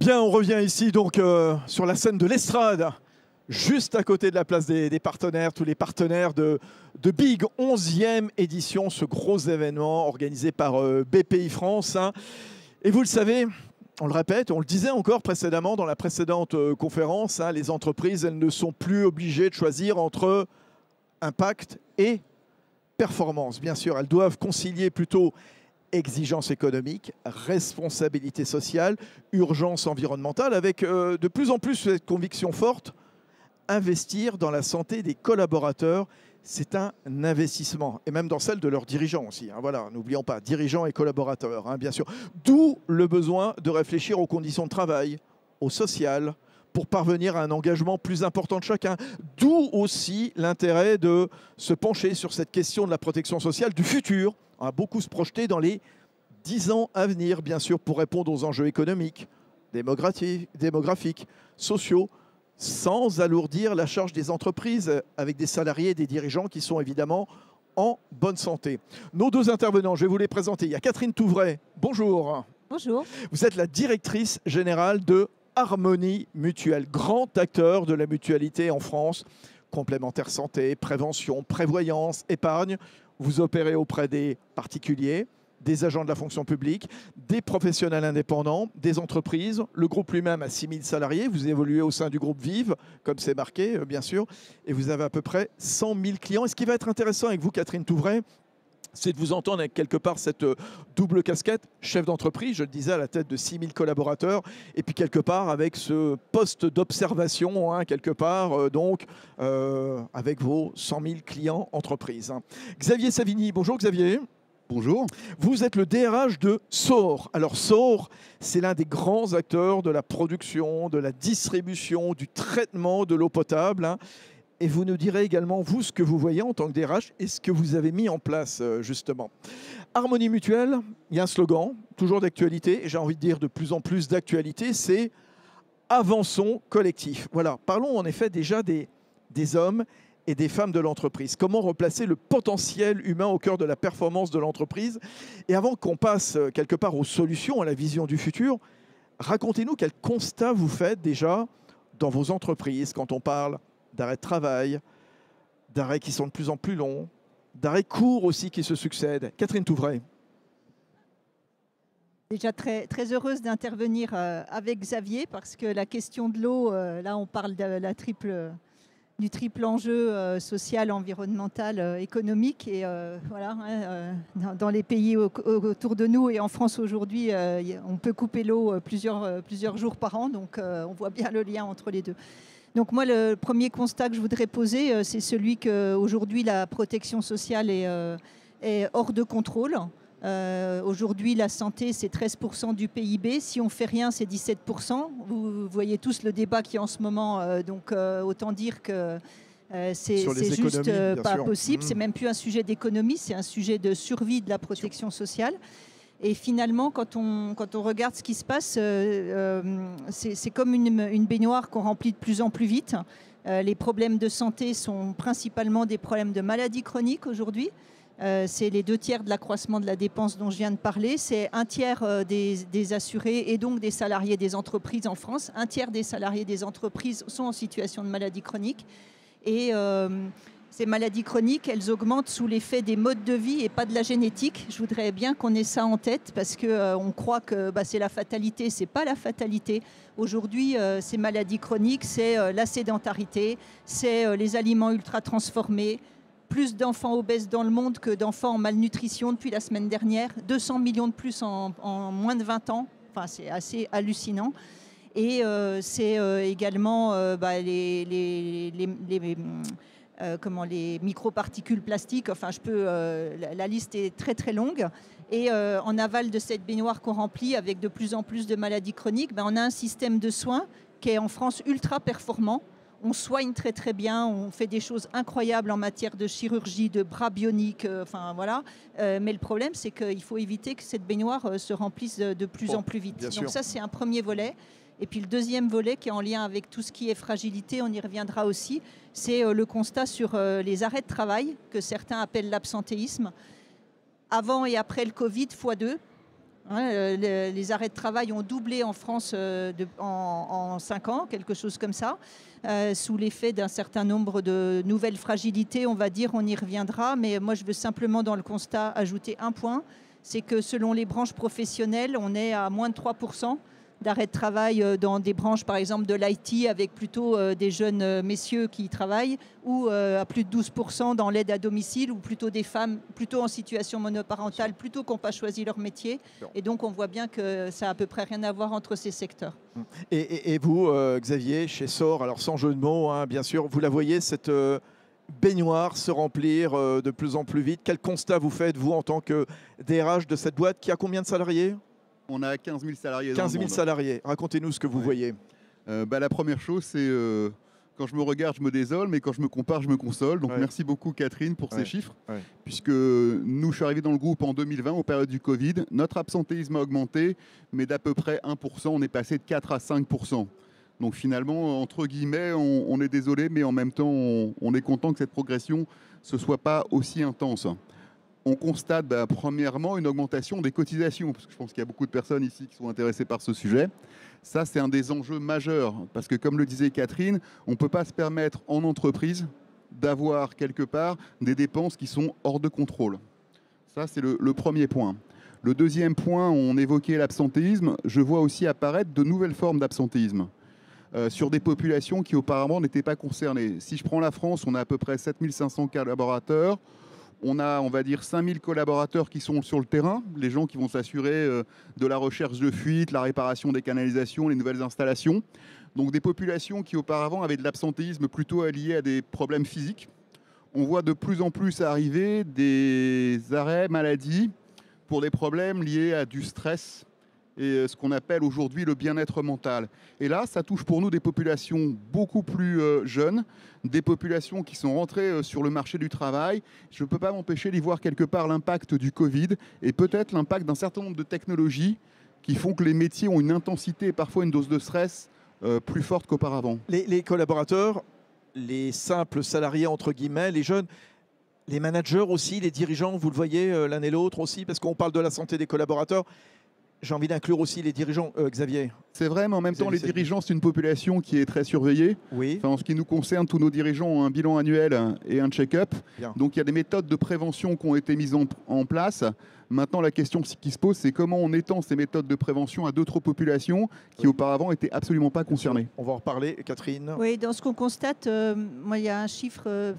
Bien, on revient ici donc sur la scène de l'estrade, juste à côté de la place des partenaires, tous les partenaires de Big 11e édition, ce gros événement organisé par BPI France. Hein. Et vous le savez, on le répète, on le disait encore précédemment dans la précédente conférence, hein, les entreprises, elles ne sont plus obligées de choisir entre impact et performance. Bien sûr, elles doivent concilier plutôt exigence économique, responsabilité sociale, urgence environnementale, avec de plus en plus cette conviction forte, investir dans la santé des collaborateurs, c'est un investissement, et même dans celle de leurs dirigeants aussi. Hein, voilà, n'oublions pas, dirigeants et collaborateurs, hein, bien sûr. D'où le besoin de réfléchir aux conditions de travail, au social, pour parvenir à un engagement plus important de chacun. D'où aussi l'intérêt de se pencher sur cette question de la protection sociale du futur. On va beaucoup se projeter dans les 10 ans à venir, bien sûr, pour répondre aux enjeux économiques, démographiques, sociaux, sans alourdir la charge des entreprises avec des salariés et des dirigeants qui sont évidemment en bonne santé. Nos deux intervenants, je vais vous les présenter. Il y a Catherine Touvray. Bonjour. Bonjour. Vous êtes la directrice générale de Harmonie Mutuelle, grand acteur de la mutualité en France. Complémentaire santé, prévention, prévoyance, épargne. Vous opérez auprès des particuliers, des agents de la fonction publique, des professionnels indépendants, des entreprises. Le groupe lui-même a 6 000 salariés. Vous évoluez au sein du groupe Vive, comme c'est marqué, bien sûr. Et vous avez à peu près 100 000 clients. Et ce qui va être intéressant avec vous, Catherine Touvray, c'est de vous entendre avec quelque part cette double casquette, chef d'entreprise, je le disais, à la tête de 6 000 collaborateurs, et puis quelque part avec ce poste d'observation, hein, quelque part, avec vos 100 000 clients entreprises. Hein. Xavier Savigny, bonjour Xavier. Bonjour. Vous êtes le DRH de Saur. Alors Saur, c'est l'un des grands acteurs de la production, de la distribution, du traitement de l'eau potable. Hein. Et vous nous direz également, vous, ce que vous voyez en tant que DRH et ce que vous avez mis en place, justement. Harmonie Mutuelle, il y a un slogan, toujours d'actualité, et j'ai envie de dire de plus en plus d'actualité, c'est « Avançons collectif ». Voilà, parlons en effet déjà des hommes et des femmes de l'entreprise. Comment replacer le potentiel humain au cœur de la performance de l'entreprise? Et avant qu'on passe quelque part aux solutions, à la vision du futur, racontez-nous quel constat vous faites déjà dans vos entreprises quand on parle d'arrêts de travail, d'arrêts qui sont de plus en plus longs, d'arrêts courts aussi qui se succèdent. Catherine Touvray. Déjà très heureuse d'intervenir avec Xavier parce que la question de l'eau, là on parle de du triple enjeu social, environnemental, économique. Et voilà, dans les pays autour de nous et en France aujourd'hui, on peut couper l'eau plusieurs jours par an. Donc on voit bien le lien entre les deux. Donc moi, le premier constat que je voudrais poser, c'est celui qu'aujourd'hui, la protection sociale est hors de contrôle. Aujourd'hui, la santé, c'est 13% du PIB. Si on ne fait rien, c'est 17%. Vous voyez tous le débat qui est en ce moment. Donc autant dire que c'est juste pas possible. C'est même plus un sujet d'économie, c'est un sujet de survie de la protection sociale. Et finalement, quand on regarde ce qui se passe, c'est comme une baignoire qu'on remplit de plus en plus vite. Les problèmes de santé sont principalement des problèmes de maladies chroniques aujourd'hui. C'est les 2/3 de l'accroissement de la dépense dont je viens de parler. C'est 1/3 des assurés et donc des salariés des entreprises en France. 1/3 des salariés des entreprises sont en situation de maladie chronique. Et ces maladies chroniques, elles augmentent sous l'effet des modes de vie et pas de la génétique. Je voudrais bien qu'on ait ça en tête parce qu'on croit que c'est la fatalité. Ce n'est pas la fatalité. Aujourd'hui, ces maladies chroniques, c'est la sédentarité, c'est les aliments ultra transformés, plus d'enfants obèses dans le monde que d'enfants en malnutrition depuis la semaine dernière, 200 millions de plus en moins de 20 ans. Enfin, c'est assez hallucinant. Et c'est également les microparticules plastiques. Enfin, la liste est très longue. Et en aval de cette baignoire qu'on remplit avec de plus en plus de maladies chroniques, on a un système de soins qui est en France ultra performant. On soigne très bien, on fait des choses incroyables en matière de chirurgie, de bras bioniques, voilà. Mais le problème, c'est qu'il faut éviter que cette baignoire se remplisse de plus en plus vite. Donc ça, c'est un premier volet. Et puis le deuxième volet qui est en lien avec tout ce qui est fragilité, on y reviendra aussi, c'est le constat sur les arrêts de travail, que certains appellent l'absentéisme. Avant et après le Covid, x2. Hein, les arrêts de travail ont doublé en France en 5 ans, quelque chose comme ça, sous l'effet d'un certain nombre de nouvelles fragilités, on va dire, on y reviendra. Mais moi, je veux simplement, dans le constat, ajouter un point, c'est que selon les branches professionnelles, on est à moins de 3% d'arrêt de travail dans des branches, par exemple, de l'IT, avec plutôt des jeunes messieurs qui y travaillent, ou à plus de 12% dans l'aide à domicile, ou plutôt des femmes plutôt en situation monoparentale, plutôt qui n'ont pas choisi leur métier. Et donc, on voit bien que ça n'a à peu près rien à voir entre ces secteurs. Et vous, Xavier, chez SOR, alors sans jeu de mots, hein, bien sûr, vous la voyez, cette baignoire se remplir de plus en plus vite. Quel constat vous faites, vous, en tant que DRH de cette boîte qui a combien de salariés ? On a 15 000 salariés. 15 000 salariés. Racontez-nous ce que vous voyez. La première chose, c'est quand je me regarde, je me désole, mais quand je me compare, je me console. Donc merci beaucoup Catherine pour ces chiffres. Puisque nous, je suis arrivé dans le groupe en 2020, en période du Covid. Notre absentéisme a augmenté, mais d'à peu près 1%. On est passé de 4 à 5%. Donc finalement, entre guillemets, on est désolé, mais en même temps, on est content que cette progression ne soit pas aussi intense. On constate premièrement une augmentation des cotisations, parce que je pense qu'il y a beaucoup de personnes ici qui sont intéressées par ce sujet. Ça, c'est un des enjeux majeurs, parce que comme le disait Catherine, on ne peut pas se permettre en entreprise d'avoir quelque part des dépenses qui sont hors de contrôle. Ça, c'est le premier point. Le deuxième point, on évoquait l'absentéisme. Je vois aussi apparaître de nouvelles formes d'absentéisme sur des populations qui auparavant n'étaient pas concernées. Si je prends la France, on a à peu près 7 500 collaborateurs. On a, on va dire, 5000 collaborateurs qui sont sur le terrain, les gens qui vont s'assurer de la recherche de fuites, la réparation des canalisations, les nouvelles installations. Donc des populations qui auparavant avaient de l'absentéisme plutôt lié à des problèmes physiques. On voit de plus en plus arriver des arrêts maladie pour des problèmes liés à du stress et ce qu'on appelle aujourd'hui le bien-être mental. Et là, ça touche pour nous des populations beaucoup plus jeunes, des populations qui sont rentrées sur le marché du travail. Je ne peux pas m'empêcher d'y voir quelque part l'impact du Covid et peut-être l'impact d'un certain nombre de technologies qui font que les métiers ont une intensité et parfois une dose de stress plus forte qu'auparavant. Les collaborateurs, les simples salariés, entre guillemets, les jeunes, les managers aussi, les dirigeants, vous le voyez l'un et l'autre aussi, parce qu'on parle de la santé des collaborateurs. J'ai envie d'inclure aussi les dirigeants, Xavier. C'est vrai, mais en même temps, les dirigeants, c'est une population qui est très surveillée. Oui. Enfin, en ce qui nous concerne, tous nos dirigeants ont un bilan annuel et un check-up. Donc, il y a des méthodes de prévention qui ont été mises en place. Maintenant, la question qui se pose, c'est comment on étend ces méthodes de prévention à d'autres populations qui auparavant n'étaient absolument pas concernées. On va en reparler, Catherine. Oui, dans ce qu'on constate, moi, il y a un chiffre,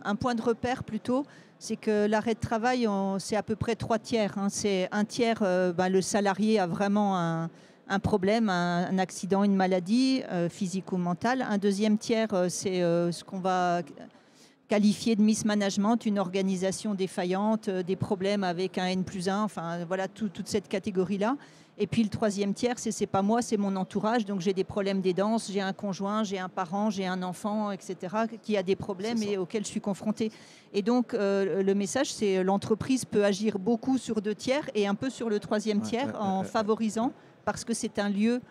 un point de repère plutôt. C'est que l'arrêt de travail, c'est à peu près 3 tiers. Hein. C'est un tiers, le salarié a vraiment un problème, un accident, une maladie physique ou mentale. Un deuxième tiers, c'est ce qu'on va qualifier de mismanagement, une organisation défaillante, des problèmes avec un N+1, enfin voilà, toute cette catégorie-là. Et puis le troisième tiers, c'est pas moi, c'est mon entourage. Donc j'ai des problèmes d'aidance, j'ai un conjoint, j'ai un parent, j'ai un enfant, etc., qui a des problèmes et auxquels je suis confrontée. Et donc le message, c'est l'entreprise peut agir beaucoup sur 2 tiers et un peu sur le troisième tiers en favorisant, parce que c'est un lieu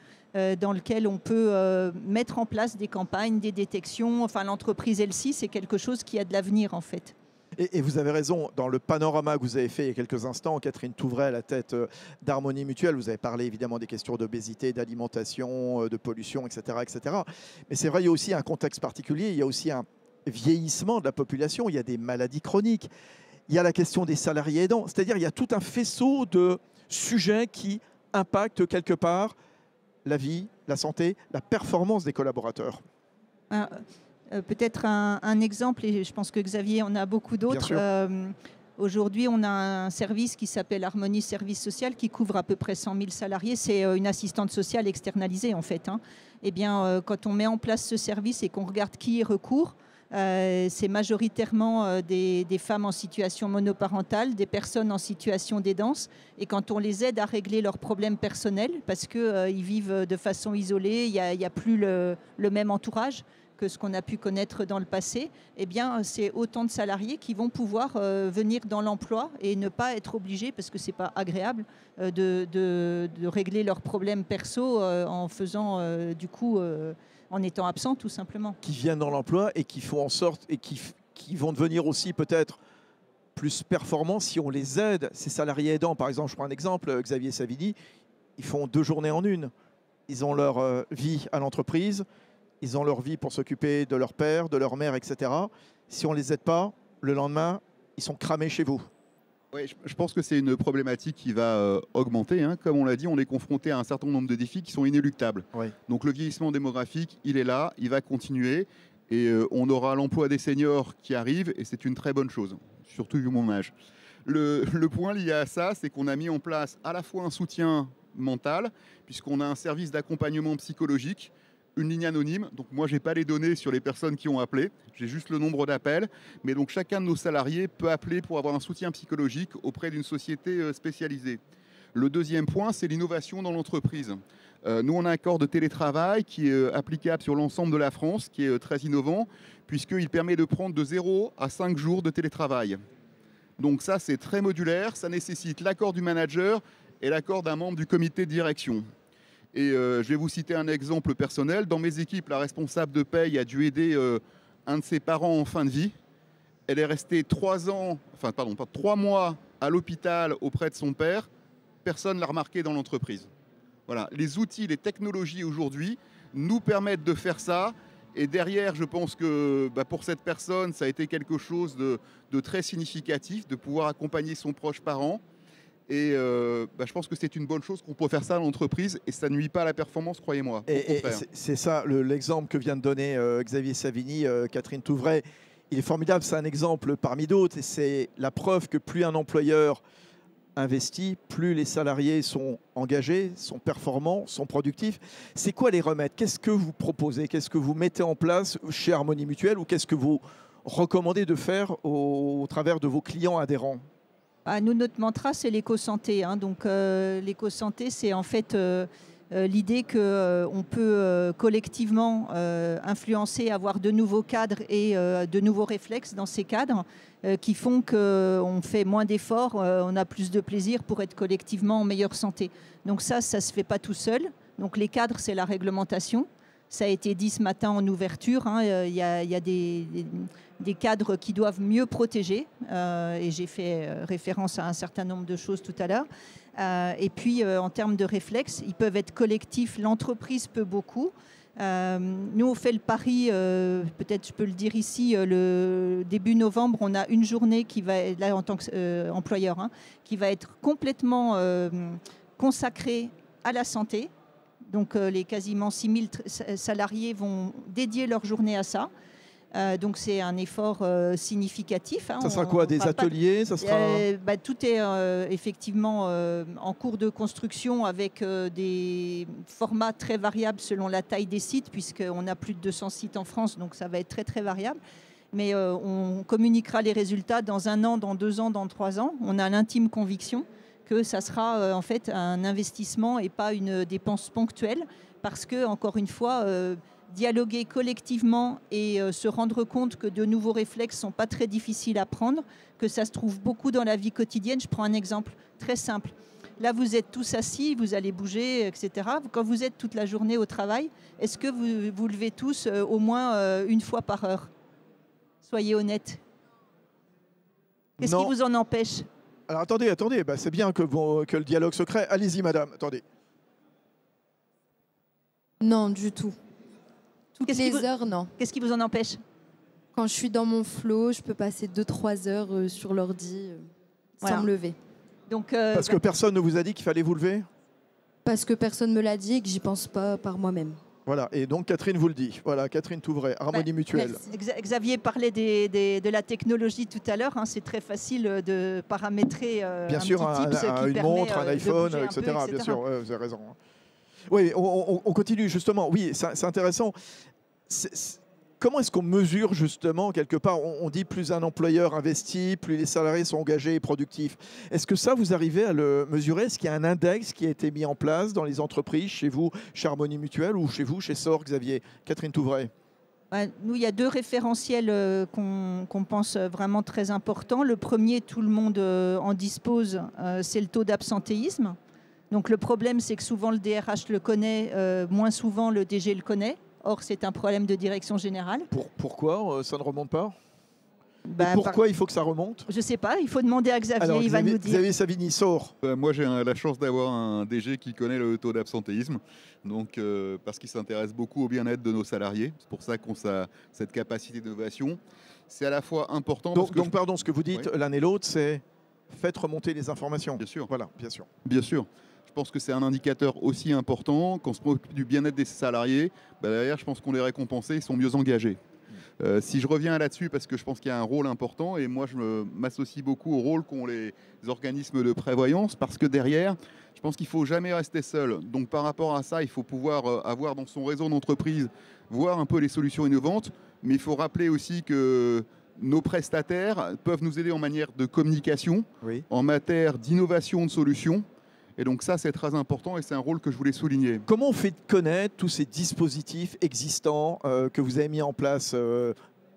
dans lequel on peut mettre en place des campagnes, des détections. Enfin, l'entreprise, elle-ci, c'est quelque chose qui a de l'avenir, en fait. Et vous avez raison, dans le panorama que vous avez fait il y a quelques instants, Catherine Touvray à la tête d'Harmonie Mutuelle, vous avez parlé évidemment des questions d'obésité, d'alimentation, de pollution, etc., etc. Mais c'est vrai, il y a aussi un contexte particulier, il y a aussi un vieillissement de la population, il y a des maladies chroniques, il y a la question des salariés aidants, c'est-à-dire il y a tout un faisceau de sujets qui impactent quelque part la vie, la santé, la performance des collaborateurs. Peut-être un exemple, et je pense que Xavier en a beaucoup d'autres. Aujourd'hui, on a un service qui s'appelle Harmonie Service Social qui couvre à peu près 100 000 salariés. C'est une assistante sociale externalisée en fait. Hein. Eh bien, quand on met en place ce service et qu'on regarde qui y recourt, c'est majoritairement des femmes en situation monoparentale, des personnes en situation d'aidance. Et quand on les aide à régler leurs problèmes personnels, parce qu'ils vivent de façon isolée, il n'y a plus le même entourage que ce qu'on a pu connaître dans le passé, eh bien, c'est autant de salariés qui vont pouvoir venir dans l'emploi et ne pas être obligés, parce que ce n'est pas agréable, de régler leurs problèmes perso en faisant du coup... en étant absent tout simplement. Qui viennent dans l'emploi et qui font en sorte, et qui vont devenir aussi peut-être plus performants si on les aide. Ces salariés aidants, par exemple, je prends un exemple, Xavier Savini, ils font 2 journées en une. Ils ont leur vie à l'entreprise, ils ont leur vie pour s'occuper de leur père, de leur mère, etc. Si on ne les aide pas, le lendemain, ils sont cramés chez vous. Oui, je pense que c'est une problématique qui va augmenter. Hein. Comme on l'a dit, on est confronté à un certain nombre de défis qui sont inéluctables. Oui. Donc le vieillissement démographique, il est là, il va continuer. Et on aura l'emploi des seniors qui arrive, et c'est une très bonne chose, surtout vu mon âge. Le point lié à ça, c'est qu'on a mis en place à la fois un soutien mental, puisqu'on a un service d'accompagnement psychologique, une ligne anonyme. Donc moi, je n'ai pas les données sur les personnes qui ont appelé, j'ai juste le nombre d'appels. Mais donc chacun de nos salariés peut appeler pour avoir un soutien psychologique auprès d'une société spécialisée. Le deuxième point, c'est l'innovation dans l'entreprise. Nous, on a un corps de télétravail qui est applicable sur l'ensemble de la France, qui est très innovant, puisqu'il permet de prendre de 0 à 5 jours de télétravail. Donc ça, c'est très modulaire, ça nécessite l'accord du manager et l'accord d'un membre du comité de direction. Et je vais vous citer un exemple personnel. Dans mes équipes, la responsable de paye a dû aider un de ses parents en fin de vie. Elle est restée 3 mois à l'hôpital auprès de son père. Personne ne l'a remarqué dans l'entreprise. Voilà, les outils, les technologies aujourd'hui nous permettent de faire ça. Et derrière, je pense que pour cette personne, ça a été quelque chose de très significatif, de pouvoir accompagner son proche parent. Et je pense que c'est une bonne chose qu'on peut faire ça dans l'entreprise et ça ne nuit pas à la performance, croyez-moi. Et c'est ça, l'exemple que vient de donner Xavier Savini, Catherine Touvray, il est formidable, c'est un exemple parmi d'autres. Et c'est la preuve que plus un employeur investit, plus les salariés sont engagés, sont performants, sont productifs. C'est quoi les remèdes? Qu'est-ce que vous proposez? Qu'est-ce que vous mettez en place chez Harmonie Mutuelle ou qu'est-ce que vous recommandez de faire au travers de vos clients adhérents? Nous, notre mantra, c'est l'éco-santé. Hein. Donc, l'éco-santé, c'est en fait l'idée qu'on peut collectivement influencer, avoir de nouveaux cadres et de nouveaux réflexes dans ces cadres qui font qu'on fait moins d'efforts, on a plus de plaisir pour être collectivement en meilleure santé. Donc ça ne se fait pas tout seul. Donc les cadres, c'est la réglementation. Ça a été dit ce matin en ouverture. Hein. Il y a des cadres qui doivent mieux protéger. Et j'ai fait référence à un certain nombre de choses tout à l'heure. Et puis, en termes de réflexes, ils peuvent être collectifs. L'entreprise peut beaucoup. Nous, on fait le pari, peut-être je peux le dire ici, le début novembre, on a une journée qui va être, là en tant qu'employeur, hein, qui va être complètement consacrée à la santé. Donc les quasiment 6000 salariés vont dédier leur journée à ça. Donc c'est un effort significatif. Hein. Ça sera quoi? Des ateliers? Ça sera... Tout est effectivement en cours de construction avec des formats très variables selon la taille des sites, puisqu'on a plus de 200 sites en France, donc ça va être très très variable. Mais on communiquera les résultats dans 1 an, dans 2 ans, dans 3 ans. On a l'intime conviction que ça sera en fait un investissement et pas une dépense ponctuelle, parce que, encore une fois, dialoguer collectivement et se rendre compte que de nouveaux réflexes ne sont pas très difficiles à prendre, que ça se trouve beaucoup dans la vie quotidienne. Je prends un exemple très simple. Là, vous êtes tous assis, vous allez bouger, etc. Quand vous êtes toute la journée au travail, est-ce que vous levez tous au moins 1 fois par heure? Soyez honnêtes. Qu'est-ce qui vous en empêche? Alors attendez, c'est bien que le dialogue se crée. Allez-y, madame, attendez. Non, du tout. Toutes les heures, non. Qu'est-ce qui vous en empêche? Quand je suis dans mon flow, je peux passer 2-3 heures sur l'ordi sans me lever. Donc, parce que personne ne vous a dit qu'il fallait vous lever? Parce que personne ne me l'a dit et que j'y pense pas par moi-même. Voilà, et donc Catherine vous le dit. Voilà, Catherine Touvray, Harmonie Mutuelle. Xavier parlait de la technologie tout à l'heure. Hein, c'est très facile de paramétrer bien sûr, une montre, un iPhone, etc. Bien sûr, ouais, vous avez raison. Oui, on continue justement. Oui, c'est intéressant. Comment est-ce qu'on mesure justement, quelque part, on dit plus un employeur investit, plus les salariés sont engagés et productifs. Est-ce que ça, vous arrivez à le mesurer? Est-ce qu'il y a un index qui a été mis en place dans les entreprises, chez vous, chez Harmonie Mutuelle, ou chez vous, chez SOR, Xavier? Catherine Touvray. Nous, il y a 2 référentiels qu'on pense vraiment très importants. Le premier, tout le monde en dispose, c'est le taux d'absentéisme. Donc le problème, c'est que souvent le DRH le connaît, moins souvent le DG le connaît. Or, c'est un problème de direction générale. Pourquoi ça ne remonte pas? Pourquoi il faut que ça remonte? Je ne sais pas, il faut demander à Xavier, alors, il va nous dire. Xavier Savigny, sort. Moi, j'ai la chance d'avoir un DG qui connaît le taux d'absentéisme, donc, parce qu'il s'intéresse beaucoup au bien-être de nos salariés. C'est pour ça qu'on a cette capacité d'innovation. C'est à la fois important... Donc pardon, ce que vous dites l'un et l'autre, c'est faites remonter les informations. Bien sûr. Voilà, bien sûr. Bien sûr. Je pense que c'est un indicateur aussi important. Quand on se préoccupe du bien-être des salariés, derrière, je pense qu'on les récompense, ils sont mieux engagés. Si je reviens là-dessus, parce que je pense qu'il y a un rôle important, et moi je m'associe beaucoup au rôle qu'ont les organismes de prévoyance, parce que derrière, je pense qu'il ne faut jamais rester seul. Donc par rapport à ça, il faut pouvoir avoir dans son réseau d'entreprise, voir un peu les solutions innovantes, mais il faut rappeler aussi que nos prestataires peuvent nous aider en matière de communication, en matière d'innovation de solutions. Et donc ça, c'est très important et c'est un rôle que je voulais souligner. Comment on fait connaître tous ces dispositifs existants que vous avez mis en place,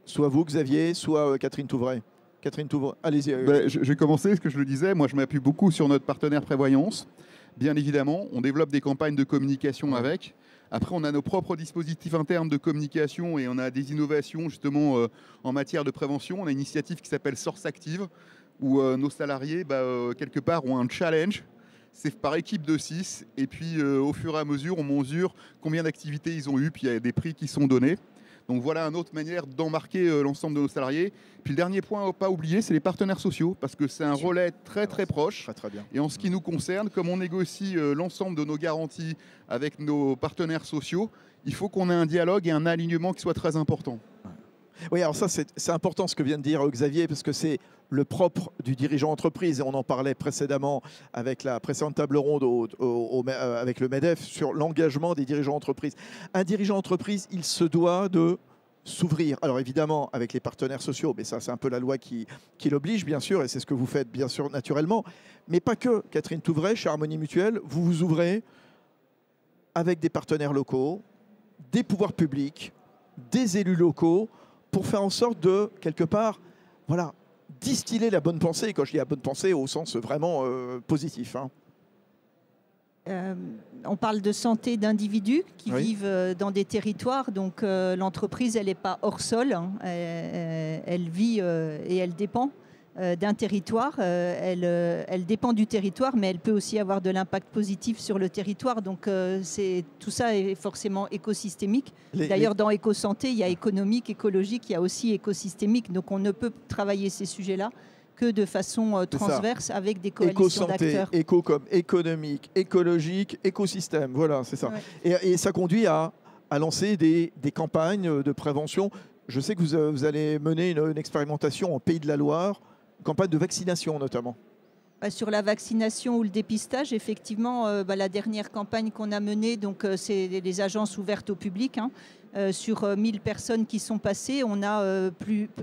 soit vous, Xavier, soit Catherine Touvray? Catherine Touvray, allez-y. Je vais commencer, ce que je le disais. Moi, je m'appuie beaucoup sur notre partenaire prévoyance. Bien évidemment, on développe des campagnes de communication avec. Après, on a nos propres dispositifs internes de communication et on a des innovations justement en matière de prévention. On a une initiative qui s'appelle Source Active, où nos salariés, quelque part, ont un challenge. C'est par équipe de 6 et puis au fur et à mesure, on mesure combien d'activités ils ont eu, puis il y a des prix qui sont donnés. Donc voilà une autre manière d'embarquer l'ensemble de nos salariés. Puis le dernier point à pas oublier, c'est les partenaires sociaux, parce que c'est un relais très proche. Très bien. Et en ce qui nous concerne, comme on négocie l'ensemble de nos garanties avec nos partenaires sociaux, il faut qu'on ait un dialogue et un alignement qui soit très important. Oui, alors ça, c'est important ce que vient de dire Xavier, parce que c'est le propre du dirigeant entreprise. Et on en parlait précédemment avec la précédente table ronde avec le MEDEF sur l'engagement des dirigeants entreprises. Un dirigeant entreprise, il se doit de s'ouvrir. Alors évidemment, avec les partenaires sociaux, mais ça, c'est un peu la loi qui l'oblige, bien sûr, et c'est ce que vous faites, bien sûr, naturellement. Mais pas que. Catherine Touvray, chez Harmonie Mutuelle, vous vous ouvrez avec des partenaires locaux, des pouvoirs publics, des élus locaux, pour faire en sorte de, quelque part, voilà, distiller la bonne pensée. Et quand je dis la bonne pensée, au sens vraiment positif. On parle de santé d'individus qui vivent dans des territoires. Donc l'entreprise, elle n'est pas hors sol. Elle vit et elle dépend d'un territoire. Elle dépend du territoire, mais elle peut aussi avoir de l'impact positif sur le territoire. Donc tout ça est forcément écosystémique. D'ailleurs, dans éco-santé, il y a économique, écologique, il y a aussi écosystémique. Donc on ne peut travailler ces sujets-là que de façon transverse avec des coalitions d'acteurs. Éco comme économique, écologique, écosystème. Voilà, c'est ça. Ouais. Et ça conduit à lancer des campagnes de prévention. Je sais que vous allez mener une expérimentation en Pays de la Loire, campagne de vaccination notamment. Sur la vaccination ou le dépistage, effectivement, la dernière campagne qu'on a menée, c'est les agences ouvertes au public. Sur 1000 personnes qui sont passées, on a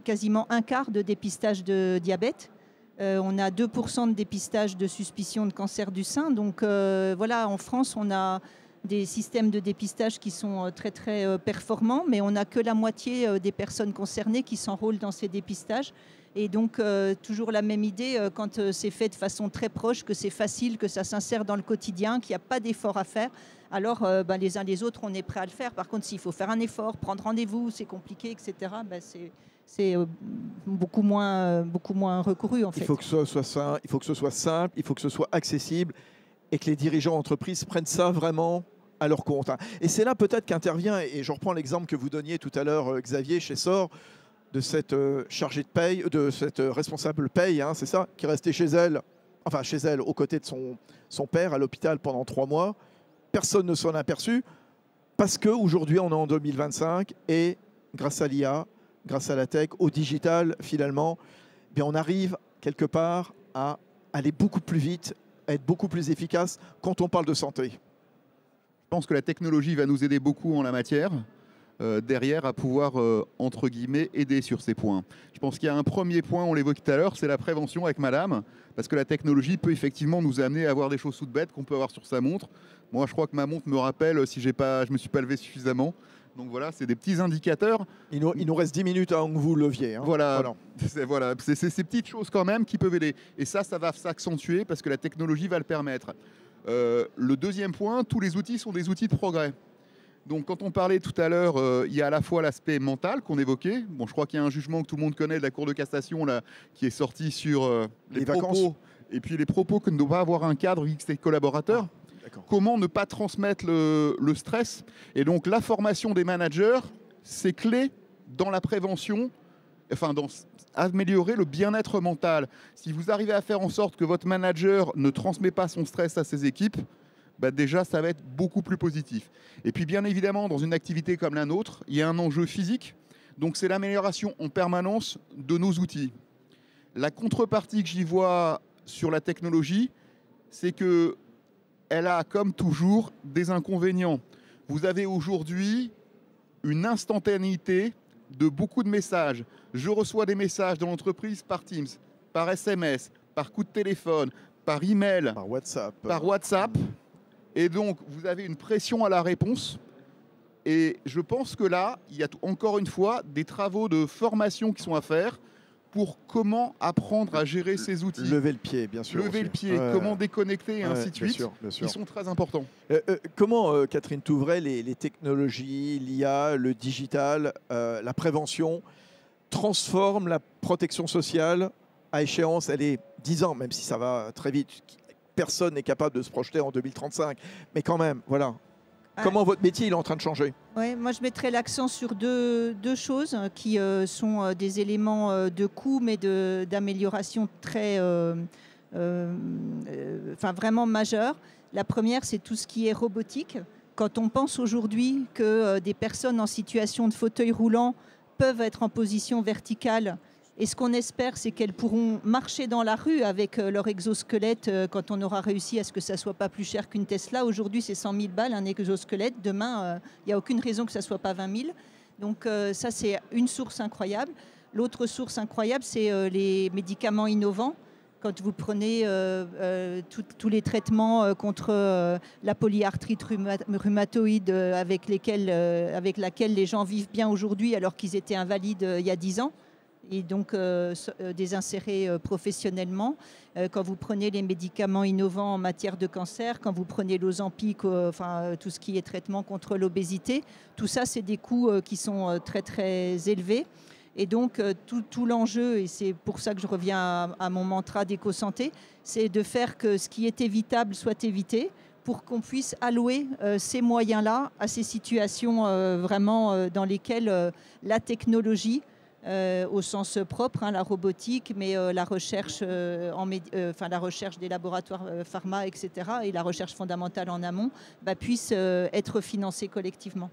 quasiment un quart de dépistage de diabète. On a 2% de dépistage de suspicion de cancer du sein. Donc voilà, en France, on a des systèmes de dépistage qui sont très performants, mais on n'a que la moitié des personnes concernées qui s'enrôlent dans ces dépistages. Et donc, toujours la même idée, quand c'est fait de façon très proche, que c'est facile, que ça s'insère dans le quotidien, qu'il n'y a pas d'effort à faire, alors les uns les autres, on est prêt à le faire. Par contre, s'il faut faire un effort, prendre rendez-vous, c'est compliqué, etc., c'est beaucoup moins recouru, en fait. Il faut que ce soit simple, il faut que ce soit simple, il faut que ce soit accessible et que les dirigeants d'entreprise prennent ça vraiment à leur compte. Et c'est là peut-être qu'intervient, et je reprends l'exemple que vous donniez tout à l'heure, Xavier, chez SOR, de cette chargée de paye, de cette responsable paye, c'est ça, qui est restée chez elle, aux côtés de son père à l'hôpital pendant 3 mois. Personne ne s'en a aperçu parce qu'aujourd'hui, on est en 2025 et grâce à l'IA, grâce à la tech, au digital, finalement, on arrive quelque part à aller beaucoup plus vite, à être beaucoup plus efficace quand on parle de santé. Je pense que la technologie va nous aider beaucoup en la matière. Derrière à pouvoir, entre guillemets, aider sur ces points. Je pense qu'il y a un premier point, on l'évoquait tout à l'heure, c'est la prévention avec madame, parce que la technologie peut effectivement nous amener à avoir des choses toutes bêtes qu'on peut avoir sur sa montre. Moi, je crois que ma montre me rappelle si je ne me suis pas levé suffisamment. Donc voilà, c'est des petits indicateurs. Il nous reste 10 minutes avant que vous leviez. Voilà. C'est ces petites choses quand même qui peuvent aider. Et ça va s'accentuer parce que la technologie va le permettre. Le deuxième point, tous les outils sont des outils de progrès. Donc quand on parlait tout à l'heure, il y a à la fois l'aspect mental qu'on évoquait. Bon, je crois qu'il y a un jugement que tout le monde connaît de la Cour de cassation là, qui est sorti sur les propos, vacances. et puis les propos que ne doit pas avoir un cadre avec ses collaborateurs. Comment ne pas transmettre le stress. Et donc la formation des managers, c'est clé dans la prévention, enfin dans améliorer le bien-être mental. Si vous arrivez à faire en sorte que votre manager ne transmet pas son stress à ses équipes, bah déjà ça va être beaucoup plus positif. Et puis bien évidemment, dans une activité comme la nôtre, il y a un enjeu physique, donc c'est l'amélioration en permanence de nos outils. La contrepartie que j'y vois sur la technologie, c'est que elle a, comme toujours, des inconvénients. Vous avez aujourd'hui une instantanéité de beaucoup de messages. Je reçois des messages dans l'entreprise par Teams, par SMS, par coup de téléphone, par email, par WhatsApp. Et donc, vous avez une pression à la réponse. Et je pense que là, il y a encore une fois des travaux de formation qui sont à faire pour comment apprendre à gérer ces outils. Lever le pied, bien sûr. Lever le pied, comment déconnecter, et ainsi de suite. Bien sûr. Ils sont très importants. Comment, Catherine Touvray, les technologies, l'IA, le digital, la prévention transforment la protection sociale à échéance? Elle est 10 ans, même si ça va très vite. Personne n'est capable de se projeter en 2035. Mais quand même, voilà. Comment votre métier il est en train de changer? Ouais, moi, je mettrais l'accent sur deux choses qui sont des éléments de coût, mais d'amélioration très, vraiment majeurs. La première, c'est tout ce qui est robotique. Quand on pense aujourd'hui que des personnes en situation de fauteuil roulant peuvent être en position verticale, et ce qu'on espère, c'est qu'elles pourront marcher dans la rue avec leur exosquelette quand on aura réussi à ce que ça ne soit pas plus cher qu'une Tesla. Aujourd'hui, c'est 100 000 balles un exosquelette. Demain, il n'y a aucune raison que ça ne soit pas 20 000. Donc ça, c'est une source incroyable. L'autre source incroyable, c'est les médicaments innovants. Quand vous prenez tous les traitements contre la polyarthrite rhumatoïde avec laquelle les gens vivent bien aujourd'hui alors qu'ils étaient invalides il y a 10 ans, et donc désinsérer professionnellement. Quand vous prenez les médicaments innovants en matière de cancer, quand vous prenez l'Ozempic, tout ce qui est traitement contre l'obésité, tout ça, c'est des coûts qui sont très, très élevés. Et donc, tout l'enjeu, et c'est pour ça que je reviens à mon mantra d'éco-santé, c'est de faire que ce qui est évitable soit évité pour qu'on puisse allouer ces moyens-là à ces situations vraiment dans lesquelles la technologie, au sens propre, la robotique, mais la recherche, la recherche des laboratoires pharma, etc., et la recherche fondamentale en amont, puisse être financée collectivement.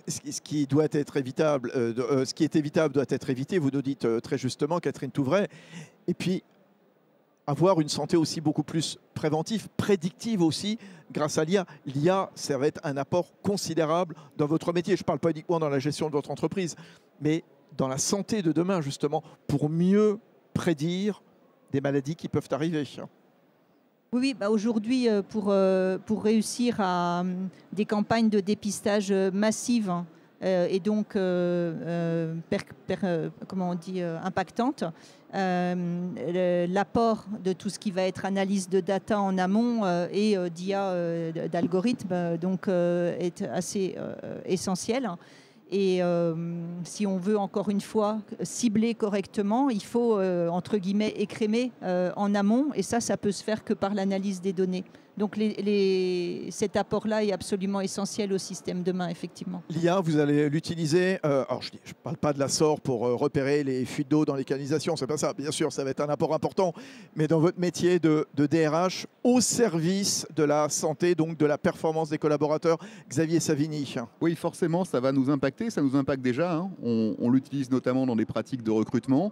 Ce qui doit être évitable, ce qui est évitable doit être évité, vous nous dites très justement, Catherine Touvray. Et puis, avoir une santé aussi beaucoup plus préventive, prédictive aussi, grâce à l'IA. L'IA, ça va être un apport considérable dans votre métier. Je ne parle pas uniquement dans la gestion de votre entreprise, mais dans la santé de demain, justement, pour mieux prédire des maladies qui peuvent arriver. Oui, aujourd'hui, pour réussir à des campagnes de dépistage massives et donc impactantes, l'apport de tout ce qui va être analyse de data en amont et d'IA, d'algorithmes, est assez essentiel. Et si on veut, encore une fois, cibler correctement, il faut, entre guillemets, écrémer en amont. Et ça peut se faire que par l'analyse des données. Donc cet apport-là est absolument essentiel au système demain, effectivement. L'IA, vous allez l'utiliser, alors je ne parle pas de la SOR pour repérer les fuites d'eau dans les canalisations, c'est pas ça. Bien sûr, ça va être un apport important, mais dans votre métier de DRH, au service de la santé, donc de la performance des collaborateurs, Xavier Savigny. Oui, forcément, ça va nous impacter, ça nous impacte déjà. Hein. On l'utilise notamment dans des pratiques de recrutement.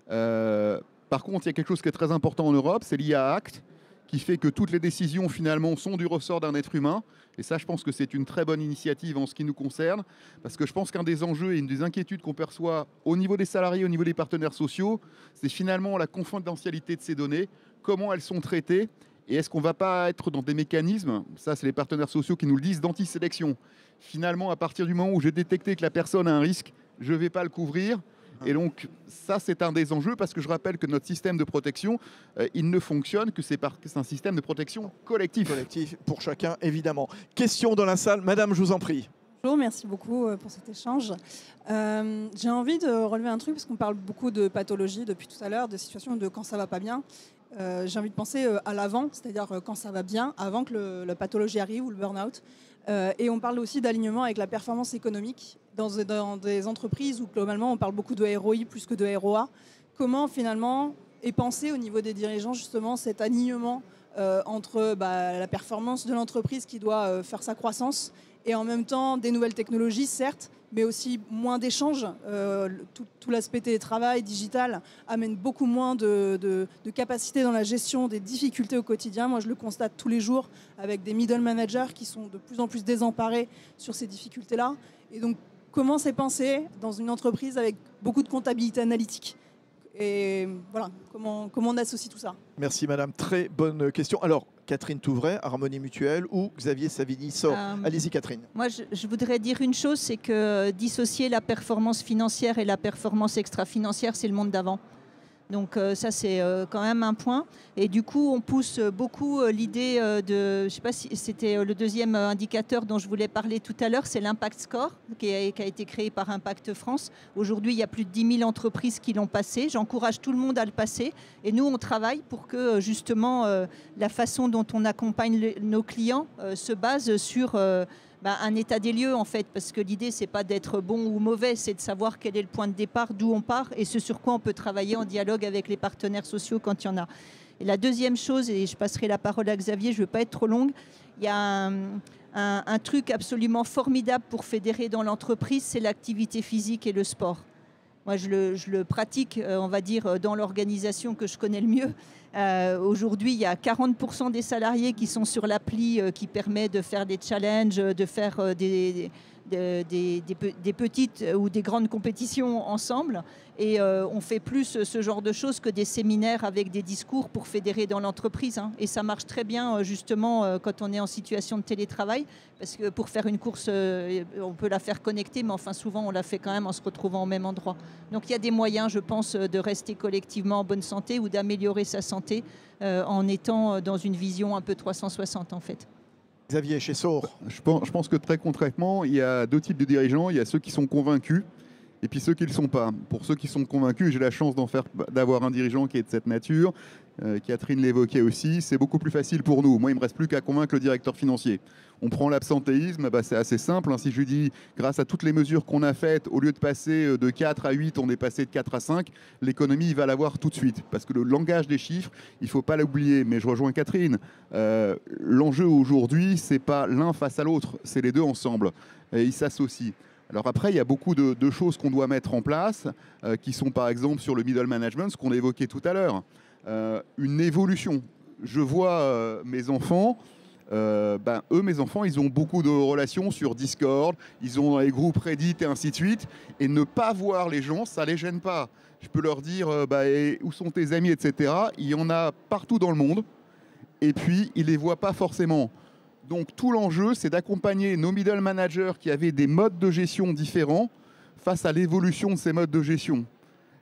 Par contre, il y a quelque chose qui est très important en Europe, c'est l'IA Act, qui fait que toutes les décisions finalement sont du ressort d'un être humain. Et ça, je pense que c'est une très bonne initiative en ce qui nous concerne, parce que je pense qu'un des enjeux et une des inquiétudes qu'on perçoit au niveau des salariés, au niveau des partenaires sociaux, c'est finalement la confidentialité de ces données, comment elles sont traitées, et est-ce qu'on ne va pas être dans des mécanismes, ça c'est les partenaires sociaux qui nous le disent, d'anti-sélection. Finalement, à partir du moment où j'ai détecté que la personne a un risque, je ne vais pas le couvrir. Et donc, ça, c'est un des enjeux, parce que je rappelle que notre système de protection, il ne fonctionne que c'est un système de protection collectif. Collectif pour chacun, évidemment. Question dans la salle. Madame, je vous en prie. Bonjour, merci beaucoup pour cet échange. J'ai envie de relever un truc parce qu'on parle beaucoup de pathologie depuis tout à l'heure, de situations de quand ça va pas bien. J'ai envie de penser à l'avant, c'est-à-dire quand ça va bien, avant que la pathologie arrive ou le burn-out. Et on parle aussi d'alignement avec la performance économique dans des entreprises où globalement on parle beaucoup de ROI plus que de ROA. Comment finalement est pensé au niveau des dirigeants justement cet alignement entre la performance de l'entreprise qui doit faire sa croissance et en même temps des nouvelles technologies, certes, mais aussi moins d'échanges. Tout l'aspect télétravail, digital, amène beaucoup moins de capacité dans la gestion des difficultés au quotidien. Moi, je le constate tous les jours avec des middle managers qui sont de plus en plus désemparés sur ces difficultés-là. Et donc, comment c'est pensé dans une entreprise avec beaucoup de comptabilité analytique ? Et voilà, comment on associe tout ça ? Merci madame, très bonne question. Alors, Catherine Touvray, Harmonie Mutuelle, ou Xavier Savigny sort. Allez-y Catherine. Moi, je voudrais dire une chose, c'est que dissocier la performance financière et la performance extra-financière, c'est le monde d'avant. Donc ça, c'est quand même un point. Et du coup, on pousse beaucoup l'idée de, je ne sais pas si c'était le deuxième indicateur dont je voulais parler tout à l'heure, c'est l'Impact Score qui a été créé par Impact France. Aujourd'hui, il y a plus de 10 000 entreprises qui l'ont passé. J'encourage tout le monde à le passer. Et nous, on travaille pour que justement la façon dont on accompagne nos clients se base sur un état des lieux en fait, parce que l'idée c'est pas d'être bon ou mauvais, c'est de savoir quel est le point de départ, d'où on part et ce sur quoi on peut travailler en dialogue avec les partenaires sociaux quand il y en a. Et la deuxième chose, et je passerai la parole à Xavier, je ne veux pas être trop longue, il y a un truc absolument formidable pour fédérer dans l'entreprise, c'est l'activité physique et le sport. Moi, je le pratique, on va dire, dans l'organisation que je connais le mieux. Aujourd'hui, il y a 40% des salariés qui sont sur l'appli qui permet de faire des challenges, de faire des petites ou des grandes compétitions ensemble. Et on fait plus ce genre de choses que des séminaires avec des discours pour fédérer dans l'entreprise. Et ça marche très bien, justement, quand on est en situation de télétravail. Parce que pour faire une course, on peut la faire connectée, mais enfin, souvent, on la fait quand même en se retrouvant au même endroit. Donc, il y a des moyens, je pense, de rester collectivement en bonne santé ou d'améliorer sa santé en étant dans une vision un peu 360, en fait. Xavier Chessor. Je pense que très concrètement, il y a deux types de dirigeants. Il y a ceux qui sont convaincus et puis ceux qui ne le sont pas. Pour ceux qui sont convaincus, j'ai la chance d'avoir un dirigeant qui est de cette nature. Catherine l'évoquait aussi, c'est beaucoup plus facile pour nous. Moi, il ne me reste plus qu'à convaincre le directeur financier. On prend l'absentéisme, c'est assez simple. Si je lui dis, grâce à toutes les mesures qu'on a faites, au lieu de passer de 4 à 8, on est passé de 4 à 5, l'économie, il va l'avoir tout de suite. Parce que le langage des chiffres, il ne faut pas l'oublier. Mais je rejoins Catherine. L'enjeu aujourd'hui, ce n'est pas l'un face à l'autre, c'est les deux ensemble. Et ils s'associent. Alors après, il y a beaucoup de choses qu'on doit mettre en place, qui sont par exemple sur le middle management, ce qu'on a évoqué tout à l'heure. Une évolution. Je vois mes enfants, mes enfants, ils ont beaucoup de relations sur Discord, ils ont les groupes Reddit et ainsi de suite, et ne pas voir les gens, ça les gêne pas. Je peux leur dire où sont tes amis, etc. Il y en a partout dans le monde, et puis ils les voient pas forcément. Donc tout l'enjeu, c'est d'accompagner nos middle managers qui avaient des modes de gestion différents face à l'évolution de ces modes de gestion.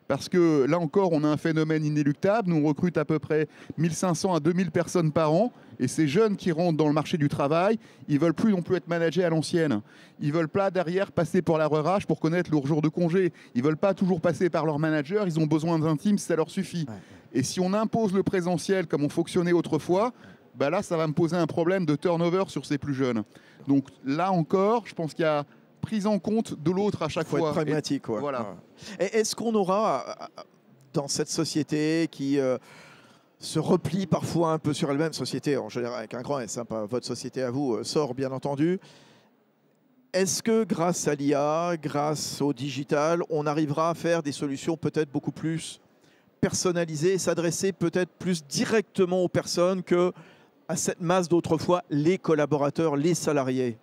Parce que là encore, on a un phénomène inéluctable. Nous, on recrute à peu près 1500 à 2000 personnes par an. Et ces jeunes qui rentrent dans le marché du travail, ils ne veulent plus non plus être managés à l'ancienne. Ils ne veulent pas derrière passer par la RH pour connaître leur jour de congé. Ils ne veulent pas toujours passer par leur manager. Ils ont besoin d'un team, ça leur suffit. Et si on impose le présentiel comme on fonctionnait autrefois, là, ça va me poser un problème de turnover sur ces plus jeunes. Donc là encore, je pense qu'il y a prise en compte de l'autre à chaque fois. Il faut être pragmatique. Voilà. Et est-ce qu'on aura, dans cette société qui se replie parfois un peu sur elle-même, société en général avec un grand S, pas votre société à vous, sort bien entendu, est-ce que grâce à l'IA, grâce au digital, on arrivera à faire des solutions peut-être beaucoup plus personnalisées et s'adresser peut-être plus directement aux personnes que à cette masse d'autrefois, les collaborateurs, les salariés?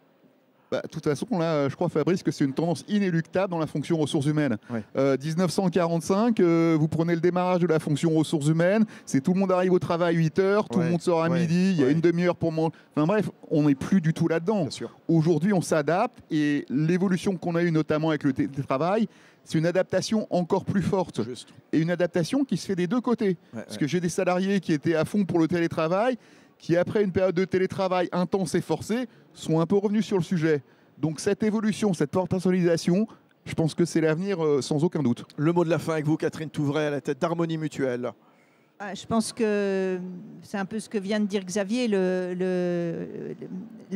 De toute façon, là, je crois, Fabrice, que c'est une tendance inéluctable dans la fonction ressources humaines. 1945, vous prenez le démarrage de la fonction ressources humaines, c'est tout le monde arrive au travail 8 heures, tout le monde sort à midi, il y a une demi-heure pour manger. Enfin bref, on n'est plus du tout là-dedans. Aujourd'hui, on s'adapte et l'évolution qu'on a eue notamment avec le télétravail, c'est une adaptation encore plus forte. Et une adaptation qui se fait des deux côtés. Parce que j'ai des salariés qui étaient à fond pour le télétravail, qui après une période de télétravail intense et forcée, sont un peu revenus sur le sujet. Donc cette évolution, cette personnalisation, je pense que c'est l'avenir sans aucun doute. Le mot de la fin avec vous, Catherine Touvray, à la tête d'Harmonie Mutuelle. Je pense que c'est un peu ce que vient de dire Xavier. Le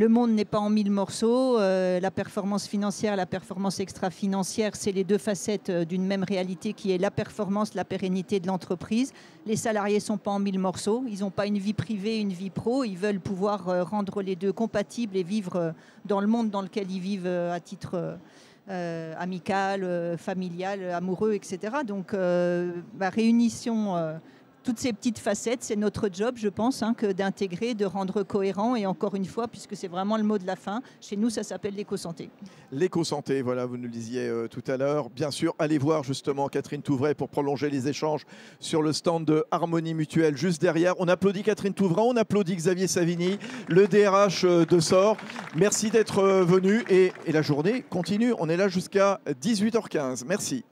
monde n'est pas en 1000 morceaux. La performance financière, la performance extra-financière, c'est les deux facettes d'une même réalité qui est la performance, la pérennité de l'entreprise. Les salariés ne sont pas en 1000 morceaux. Ils n'ont pas une vie privée, une vie pro. Ils veulent pouvoir rendre les deux compatibles et vivre dans le monde dans lequel ils vivent à titre amical, familial, amoureux, etc. Donc, réunissons toutes ces petites facettes, c'est notre job, je pense, que d'intégrer, de rendre cohérent. Et encore une fois, puisque c'est vraiment le mot de la fin, chez nous, ça s'appelle l'éco-santé. L'éco-santé, voilà, vous nous le disiez tout à l'heure. Bien sûr, allez voir justement Catherine Touvray pour prolonger les échanges sur le stand de Harmonie Mutuelle juste derrière. On applaudit Catherine Touvray, on applaudit Xavier Savigny, le DRH de SOR. Merci d'être venu et la journée continue. On est là jusqu'à 18h15. Merci.